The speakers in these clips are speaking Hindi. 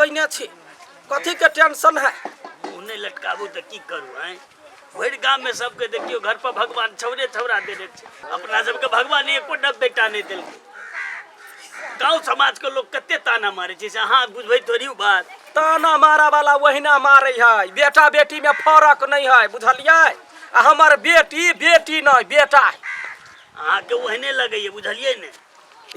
लटकैने छी कथी के टेंशन है उन्हें लटकाबू तो की करू हैं भर गांव में सबके देखियो घर पर भगवान छौरे छौरा दे अपना सबके भगवान एको बेटा नहीं दिल गांव समाज के लोग कते ताना मारे छे हाँ बुझबै थोड़ी बात ताना मारा वाला वहीना मारे है बेटा बेटी में फर्क नहीं है बुझलिए हमार बेटी बेटी नहीं बेटा है अहाँ के वहने लगे बुझलिए ने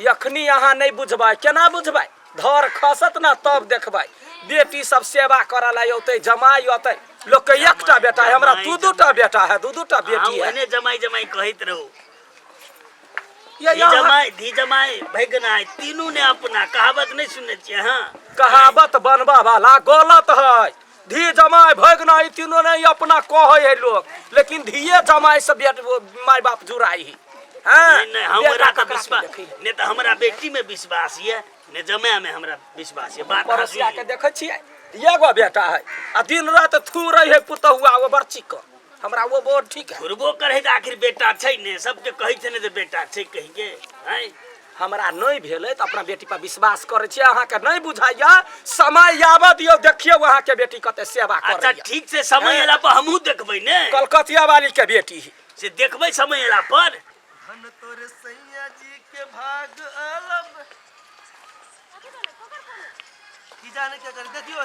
यखनी अहाँ नहीं बुझबै केना बुझबै धर खसत ना तब देखबै बेटी सब सेवा करला होते जमाई होते लोग के एकटा बेटा है हमरा दू दूटा बेटा है दू दूटा बेटी है वहने जमाई जमाई कहत रहो ये धी जमाई भगना तीनों ने अपना कहावत नहीं सुने छे हां कहावत बनवा वाला गलत है धी जमाई भगना तीनों ने अपना कहे है लोग लेकिन धिये जमाई से माई बाप जुड़ाई है नहीं हमरा का विश्वास नहीं तो हमरा बेटी में विश्वास है ने जमाई में हमरा विश्वास है बात पड़ोसिया के देखे छियै एगो बेटा है आ दिन रात थू रही है पुतहुआ वो बर्ची को हमरा वो बहुत ठीक है खुरबो करे त आखिर बेटा छै ने सबके कहै छै ने त बेटा छै कहि के हैं हमरा नहीं भेले त अपना बेटी पर विश्वास करे छी अहाँ के नहीं बुझाइया समय आबा दियो देखियो अहाँ के बेटी कते सेवा करे अच्छा ठीक से समय एला पर हमहु देखबै ने कलकतिया वाली के बेटी से देखबै समय एला पर धन तोरे सैया जी के भाग अलग की जाने क्या कर देखियो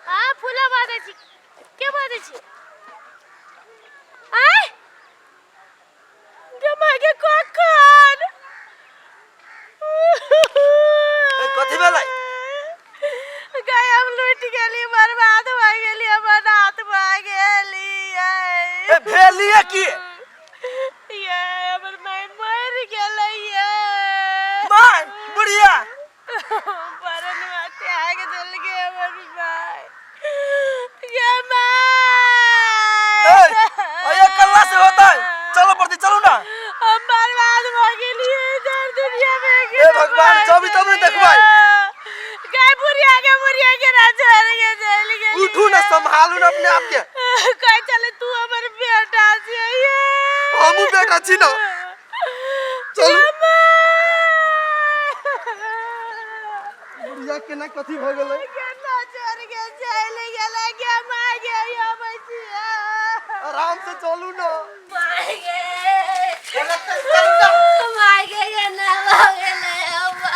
हाँ फूला बादे छी क्या बादे छी आय जमा के कोकन कथि भेलै गाय हम लूट गेली बर्बाद भ गेली हमर हाथ भ गेली ए भेलिए की ये हमर माय मर गेलै ये माय बुढ़िया परन में त्याग दिल के हमर माय ये माय ए कल्ला से होता है चलो पड़ती चलो ना हम बर्बाद भ गेली इधर दुनिया में ए भगवान जब तब देखबै गाय बुढ़िया के ना छोड़ के चल गई उठू ना संभालू ना अपने आप के कह चले तू हमर बेटा छी ये हमू बेटा छी ना चलो बुढ़िया के ना कथि भ गेलै केना छोड़ के चल गेलै के मार गे यो बचिया आराम से चलू ना मार गे चलो चल ना मार गे ये ना हो गेलै अब्बा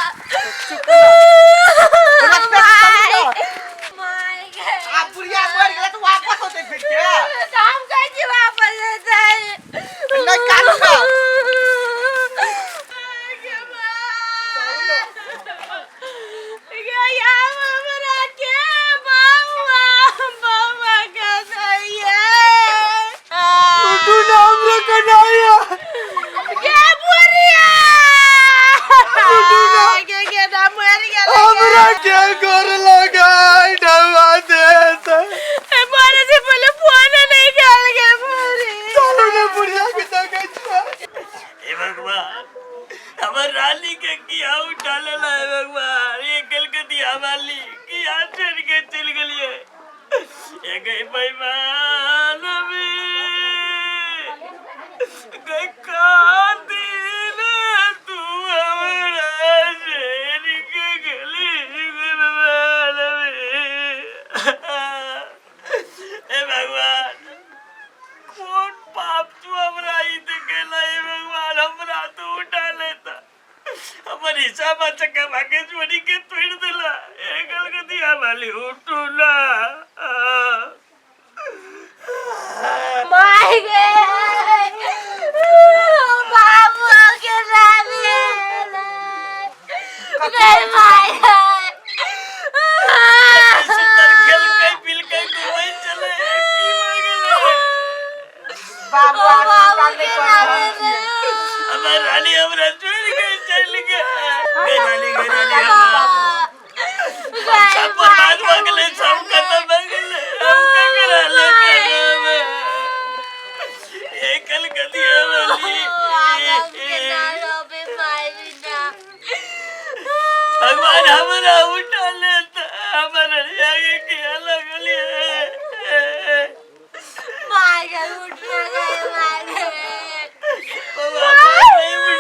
आप बुढ़िया मर गेलै तो वापस होते फिर के हम कैसे वापस जाए नहीं काट का भगवान हमरा उठा लेता हमारे आगे क्या लगली मार उठ गए मार बाबा नहीं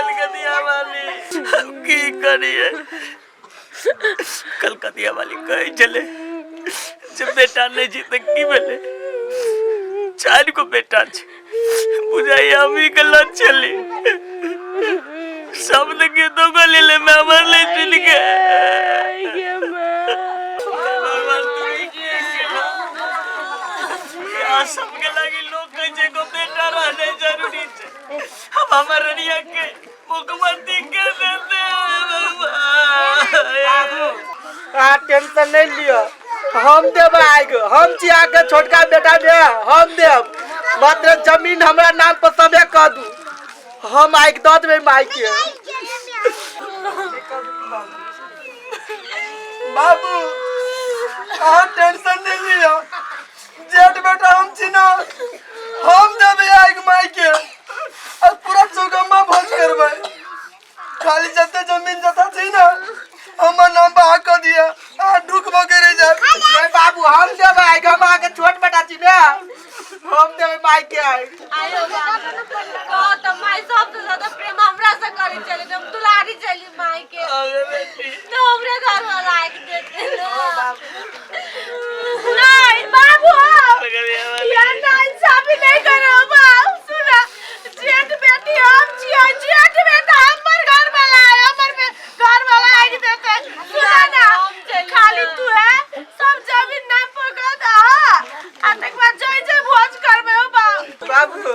कलकतिया वाली कलकतिया वाली कहे चले जब बेटा नहीं जीते की बेले चार को बेटा बुझाई हमी गलत चली सब लगे दो गली ले मैं मर ले चल के सबके लगी लोग कहे को बेटा रहने जरूरी है हम हमारे रिया के मुख्यमंत्री के देते टेंशन नहीं लियो हम देव आएगो हम चिया के छोटका बेटा दे हम देव मात्र जमीन हमरा नाम पर सबे कह दू हम आइक दे देबे माई के बाबू आप टेंशन नहीं लियो जेठ बेटा हम चिना हम देबे आइक माई के और पूरा चौगम्मा भोज करबे खाली जते जमीन जता छी ना हमर नाम बहा कर दिया आ ढुक बगरे जा नहीं बाबू हम देबे आइक हम आके छोट बेटा छी ना हम देबे माई के आइक आयो बाबू को तो माई सब से ज्यादा प्रेम हमरा से करी चले हम दुलारी चली माई के तो हमरे घर वाला आइक देते नहीं बाबू यार ना इंसाफी नहीं करो बाबू सुना जेठ बेटी हम छिया जेठ बेटा हमर घर वाला है हमर घर वाला आइक देते सुना ना खाली तू है सब जमीन ना पकड़ आ तक बाद जय भोज करबे हो बाबू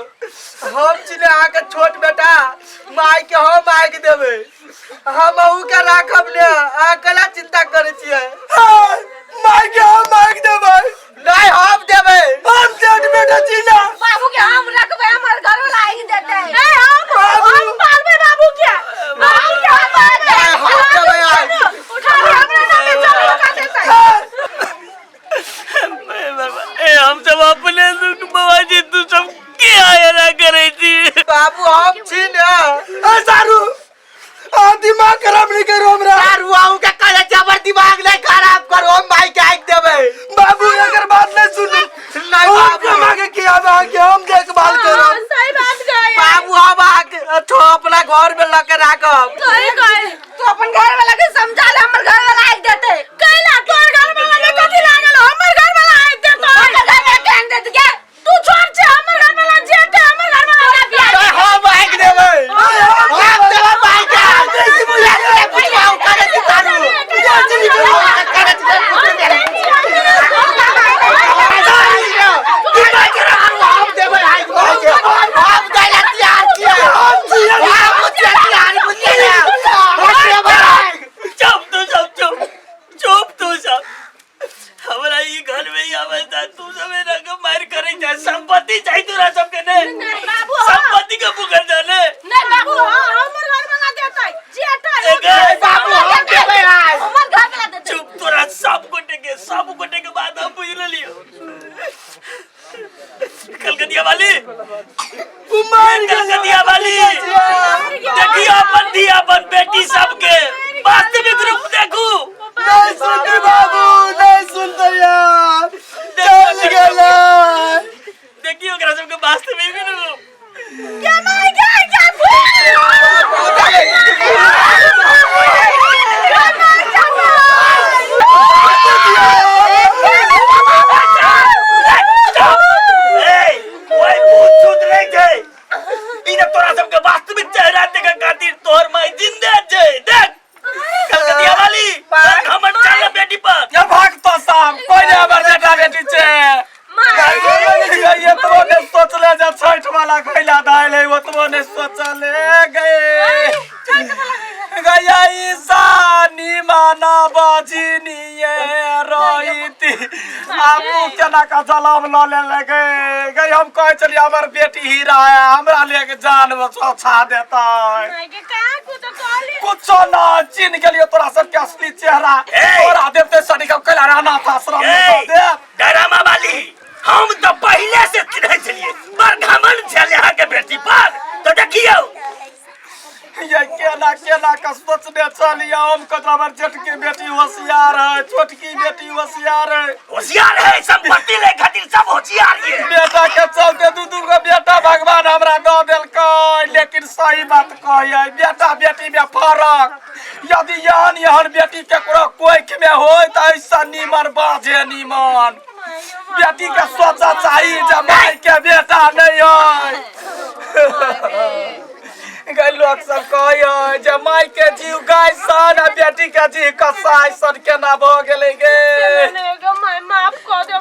हम चिने आके छोट बेटा माई के हम आइक देबे हम ऊ के राखब ने अकेला चिंता करे छिए माई के हम आइक देबे नहीं हम देबे हम जेठ बेटा चिना बाबू के हम रखबे हमर घर वाला आइक देते नहीं हम पालबे बाबू के हम देबे उठा हमरा नाम चलो का देते हम सब अपने दुख बाबाजी तू सब के आया करे थी बाबू हम छी ने सारू आ दिमाग खराब नहीं करो हमरा सारू आऊ के कहे जबर दिमाग नहीं खराब करो हम भाई के आइक देबे बाबू अगर बात नहीं सुन नहीं बाबू मांगे किया के हम देखभाल करो सही बात कहे बाबू हम आके तो अपना घर में लके राखब सही कहे तू अपन घर वाला के समझा ले हमर घर वाला आइक देते कहला तोर घर वाला में कथि लागल हमर घर वाला आइक देतो हमर घर में कहन देत के तू छोड़ छे हमर घर वाला जेते हमर घर वाला बियाह हम आइक देबे हम देबे भाई के जैसे बुला के पूछाओ करे दी सारू जल्दी करे दी हम देबे आइक भाई के हम गलत यार किया हम चुप तू सब हमरा ई घर में ही अवस्था तू सब रंग मार करे जा संपत्ति चाहिए तोरा सबके ने बाबू संपत्ति के पुकार जाने नहीं बाबू हमर घर वाला देतै जेता बाबू हम देबे आइक हमर घर वाला देतै चुप तोरा सब गोटे के बात हम बुझ लियो कलकतिया वाली कलकतिया वाली देखी अपन दी अपन बेटी सबके वास्तविक रूप देखू नहीं सुनते बाबू नहीं सुनते यार चल गेला देखियो ओकरा सबके वास्तविक रूप क्या मार गया तोरा सबके वास्तविक चेहरा देखे खातिर तोहर माई जिंदा छै देख कलकतिया वाली घमंड चल बेटी पर आप तू केना का जलाम ल ले लगे गई हम कहे चली हमर बेटी हीरा है हमरा लेके जान छा देता के कहां कुछ कहली कुछ ना चिन्ह गेलियो तोरा सब के असली चेहरा तोरा देवते सनी का कला रहना था आश्रम में दे डरामा वाली हम तो पहले से चिन्ह चलिए पर घमंड चले यहाँ के बेटी पर तो देखियो ये केना का सोचने चलिए हम कदमर जेठ की बेटी होशियार है छोटकी बेटी होशियार है संपत्ति ले खातिर सब होशियार है बेटा के चलते दू को बेटा भगवान हमरा दो देलकै लेकिन सही बात कहिए बेटा बेटी में फर्क यदि यहाँ बेटी केकरो कोई में होय त ऐसा नीमन बाजे नीमन बेटी के सोचा चाहिए जब माई के बेटा नहीं है गई लोग सब कहे जे माई के जीव गाय सन आ बेटी के जीव कसाई सन केना भ गेलै गे माफ कर दे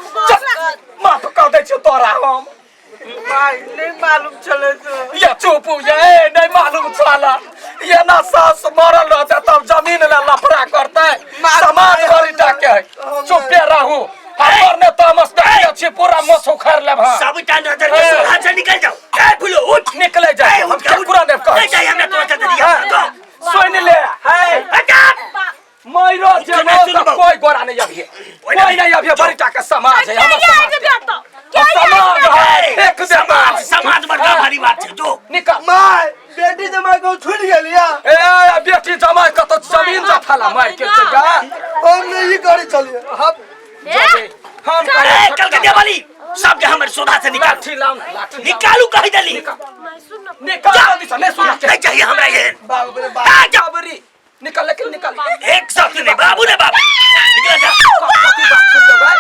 माफ कर दे छ तोरा हम माई नहीं मालूम चले तो ये चुप ये नहीं मालूम चला ये ना सास मरल रहते तब जमीन ले लफड़ा करते समाज भरी टाके चुपे रहू हमर ने तमस देखिए छी पूरा मस उखाड़ ले भा सब टा नजर के सोहा से निकल जाओ ए फुलो उठ निकले जाए हम के पूरा ने कह जाए हमरा तो दिया सुन ले है हटा मैरो जे कोई गोरा नहीं अभी कोई नहीं अभी बड़ी टाके समाज है हमर समाज है एक समाज बड़का भारी बात है जो निकल माई बेटी जमाई को छूट गेलिया ए बेटी जमाई का तो जमीन जफाला मार के जा हम नहीं करी चलिए हम हम कलकतिया वाली सब हमर सोधा से निकाल लाठी लाठी निकालू कहि दली निकाल दी ने सुन नहीं चाहिए हमरा ये बाबू रे आ जा बाबरी निकल लेकिन निकल एक साथ नहीं बाबू ने बाबू निकल जा कथी बात सुन लो भाई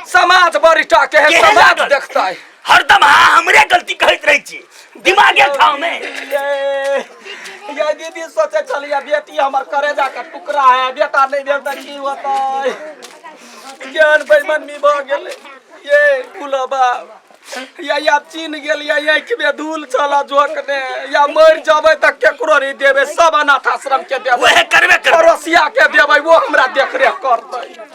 समाज बड़ी टाके है समाज देखता है हरदम हमरे गलती कहत रही छी दिमागे ठाव में ये दीदी सोचे चलिए बेटी हमर करे जाके टुकड़ा है बेटा नहीं बेटा की होता है ज्ञान बेईमानी भ गेले ये कुलबा या चीन गेल या आँख में धूल चला झोंकने या मर जाबे त केकरो नहीं देबे सब अनाथ आश्रम के देबे वह करबे कर पड़ोसिया के देबे वो हमरा देख रेख करतै